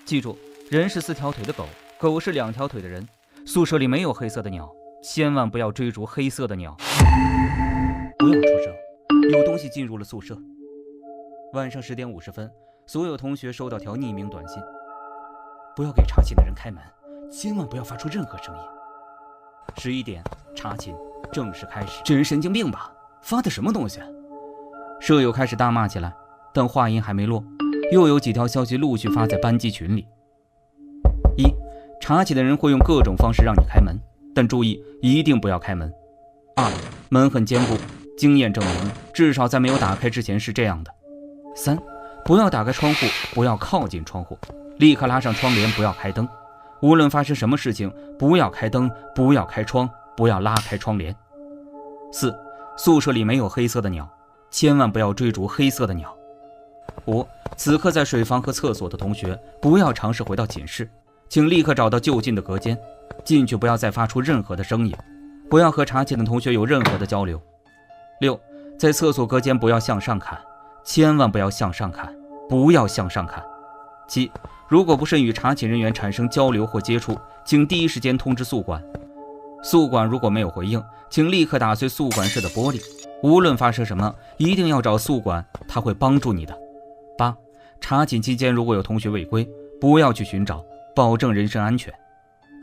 记住，人是4条腿的狗，狗是2条腿的人。宿舍里没有黑色的鸟，千万不要追逐黑色的鸟。不要出声，有东西进入了宿舍。晚上10点50分，所有同学收到条匿名短信：不要给查寝的人开门，千万不要发出任何声音。11点，查寝正式开始。这人神经病吧？发的什么东西？舍友开始大骂起来，但话音还没落，又有几条消息陆续发在班级群里。1. 查寝的人会用各种方式让你开门，但注意一定不要开门。2. 门很坚固，经验证明至少在没有打开之前是这样的。3. 不要打开窗户，不要靠近窗户，立刻拉上窗帘，不要开灯。无论发生什么事情，不要开灯，不要开窗，不要拉开窗帘。4. 宿舍里没有黑色的鸟，千万不要追逐黑色的鸟。5. 此刻在水房和厕所的同学，不要尝试回到寝室，请立刻找到就近的隔间，进去不要再发出任何的声音，不要和查寝的同学有任何的交流。6. 在厕所隔间不要向上看，千万不要向上看，不要向上看。7. 如果不慎与查寝人员产生交流或接触，请第一时间通知宿管。宿管如果没有回应，请立刻打碎宿管室的玻璃。无论发生什么，一定要找宿管，他会帮助你的。8. 查寝期间如果有同学违规，不要去寻找，保证人身安全。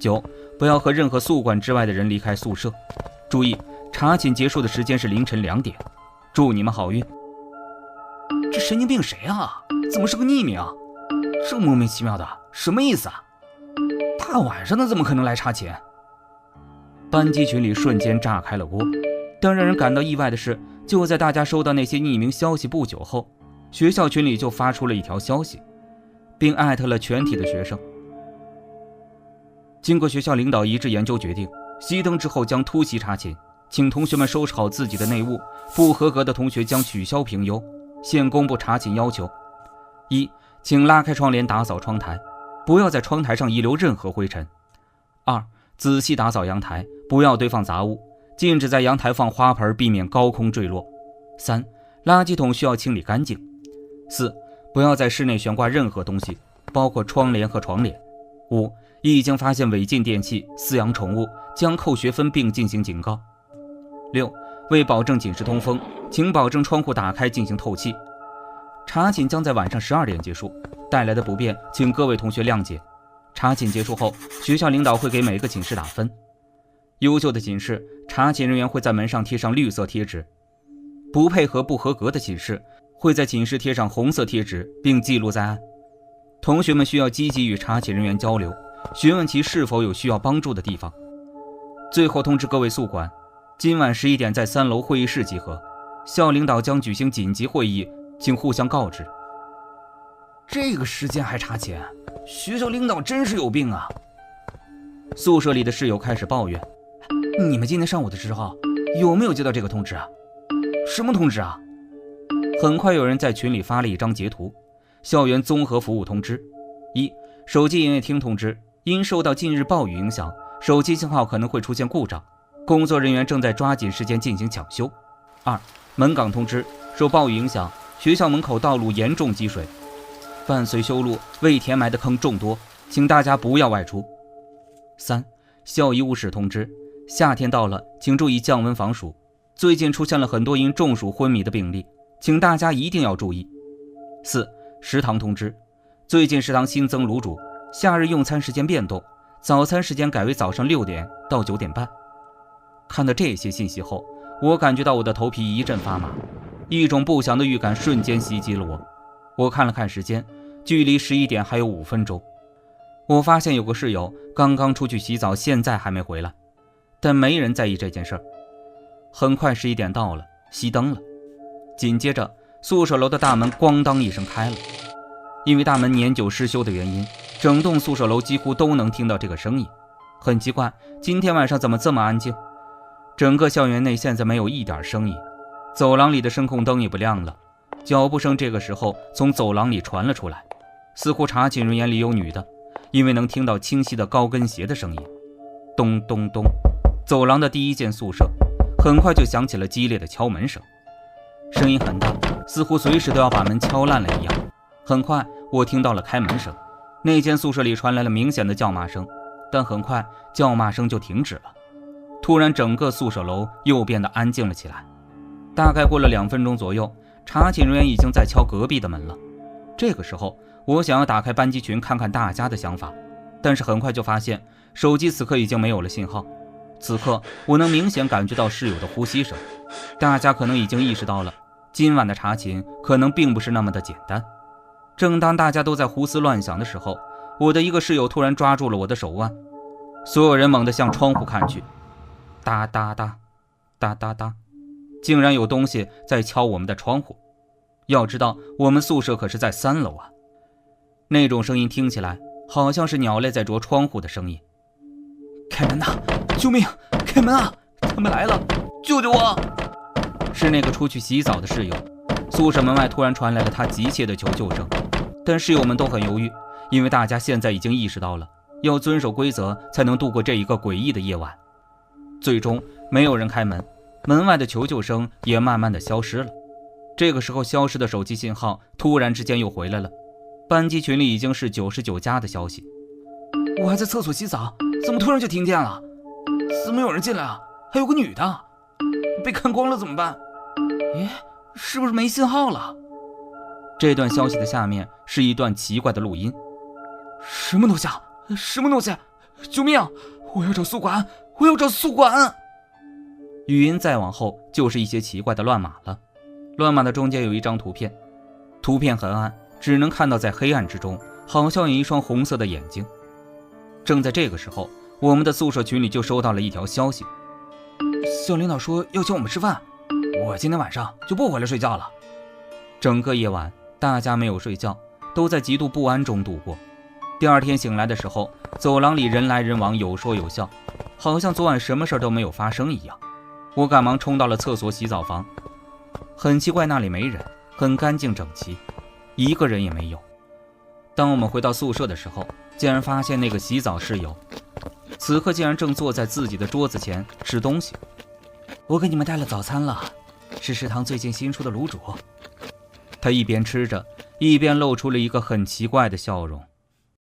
9. 不要和任何宿管之外的人离开宿舍。注意，查寝结束的时间是凌晨2点。祝你们好运。这神经病谁啊？怎么是个匿名啊？这莫名其妙的，什么意思啊？大晚上的怎么可能来查寝？班级群里瞬间炸开了锅。但让人感到意外的是，就在大家收到那些匿名消息不久后，学校群里就发出了一条消息，并艾特了全体的学生。经过学校领导一致研究决定，熄灯之后将突袭查寝，请同学们收拾好自己的内务，不合格的同学将取消评优。现公布查寝要求： 1. 请拉开窗帘，打扫窗台，不要在窗台上遗留任何灰尘。 2. 仔细打扫阳台，不要堆放杂物，禁止在阳台放花盆，避免高空坠落。 3. 垃圾桶需要清理干净。 4. 不要在室内悬挂任何东西，包括窗帘和床帘。 5. 一经发现违禁电器、饲养宠物，将扣学分并进行警告。 6. 为保证寝室通风，请保证窗户打开进行透气。查寝将在晚上12点结束，带来的不便请各位同学谅解。查寝结束后，学校领导会给每个寝室打分。优秀的寝室，查寝人员会在门上贴上绿色贴纸；不配合不合格的寝室，会在寝室贴上红色贴纸并记录在案。同学们需要积极与查寝人员交流，询问其是否有需要帮助的地方。最后通知各位宿管，今晚11点在3楼会议室集合，校领导将举行紧急会议，请互相告知。这个时间还查寝，学校领导真是有病啊！宿舍里的室友开始抱怨：你们今天上午的时候有没有接到这个通知啊？什么通知啊？很快有人在群里发了一张截图：校园综合服务通知。 1. 手机营业厅通知，因受到近日暴雨影响，手机信号可能会出现故障，工作人员正在抓紧时间进行抢修。 2. 门岗通知，受暴雨影响，学校门口道路严重积水，伴随修路未填埋的坑众多，请大家不要外出。 3. 校医务室通知，夏天到了，请注意降温防暑，最近出现了很多因中暑昏迷的病例，请大家一定要注意。 4. 食堂通知，最近食堂新增卤煮，夏日用餐时间变动，早餐时间改为早上6点到9点半。看到这些信息后，我感觉到我的头皮一阵发麻，一种不祥的预感瞬间袭击了我。我看了看时间，距离11点还有5分钟。我发现有个室友刚刚出去洗澡，现在还没回来，但没人在意这件事儿。很快11点到了，熄灯了。紧接着宿舍楼的大门咣当一声开了，因为大门年久失修的原因，整栋宿舍楼几乎都能听到这个声音。很奇怪，今天晚上怎么这么安静？整个校园内现在没有一点声音，走廊里的声控灯也不亮了。脚步声这个时候从走廊里传了出来，似乎查寝人员里有女的，因为能听到清晰的高跟鞋的声音。咚咚咚，走廊的第一间宿舍很快就响起了激烈的敲门声，声音很大，似乎随时都要把门敲烂了一样。很快我听到了开门声，那间宿舍里传来了明显的叫骂声，但很快叫骂声就停止了。突然整个宿舍楼又变得安静了起来。大概过了2分钟左右，查寝人员已经在敲隔壁的门了。这个时候我想要打开班级群看看大家的想法，但是很快就发现手机此刻已经没有了信号。此刻我能明显感觉到室友的呼吸声，大家可能已经意识到了今晚的查寝可能并不是那么的简单。正当大家都在胡思乱想的时候，我的一个室友突然抓住了我的手腕，所有人猛地向窗户看去，哒哒哒哒哒哒，竟然有东西在敲我们的窗户。要知道我们宿舍可是在3楼啊。那种声音听起来好像是鸟类在啄窗户的声音。开门呐！救命！开门啊！他们来了！救救我！是那个出去洗澡的室友。宿舍门外突然传来了他急切的求救声，但室友们都很犹豫，因为大家现在已经意识到了要遵守规则才能度过这一个诡异的夜晚。最终没有人开门，门外的求救声也慢慢的消失了。这个时候消失的手机信号突然之间又回来了，班级群里已经是99加的消息。我还在厕所洗澡，怎么突然就停电了？怎么有人进来啊？还有个女的，被看光了怎么办？咦，是不是没信号了？这段消息的下面是一段奇怪的录音。什么东西啊？什么东西？救命！我要找宿管！我要找宿管！语音再往后就是一些奇怪的乱码了。乱码的中间有一张图片，图片很暗，只能看到在黑暗之中好像有一双红色的眼睛。正在这个时候，我们的宿舍群里就收到了一条消息，校领导说要请我们吃饭，我今天晚上就不回来睡觉了。整个夜晚大家没有睡觉，都在极度不安中度过。第二天醒来的时候，走廊里人来人往，有说有笑，好像昨晚什么事都没有发生一样。我赶忙冲到了厕所洗澡房，很奇怪，那里没人，很干净整齐，一个人也没有。当我们回到宿舍的时候，竟然发现那个洗澡室友此刻竟然正坐在自己的桌子前吃东西。我给你们带了早餐了，是食堂最近新出的卤煮。他一边吃着，一边露出了一个很奇怪的笑容。